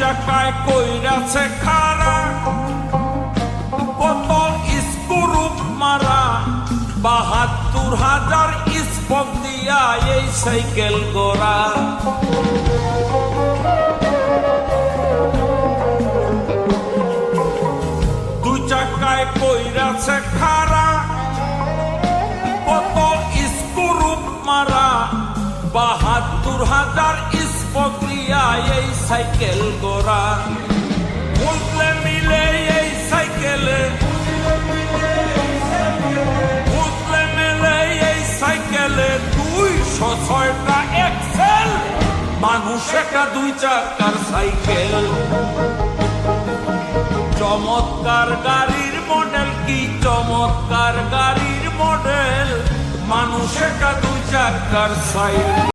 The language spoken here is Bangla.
চাকায় কইরাছে খাড়া, কত স্ক্রুপ মারা, ৭২,০০০ স্পক দিয়া এই সাইকেল গোড়া। দুই চাকায় কইরাছে খাড়া, কত স্ক্রুপ মারা, ৭২,০০০ স্পক দিয়া এই সাইকেল গোড়া। বুঝলে মিলে এই সাইকেলে, বুঝলে মিলে এই সাইকেলে ২০৬টা এক্সেল, মানুষ একটা দুই চাকার সাইকেল। চমৎকার গাড়ির মডেল, কি চমৎকার গাড়ির মডেল, মানুষ একটা দুই চাকার সাইকেল।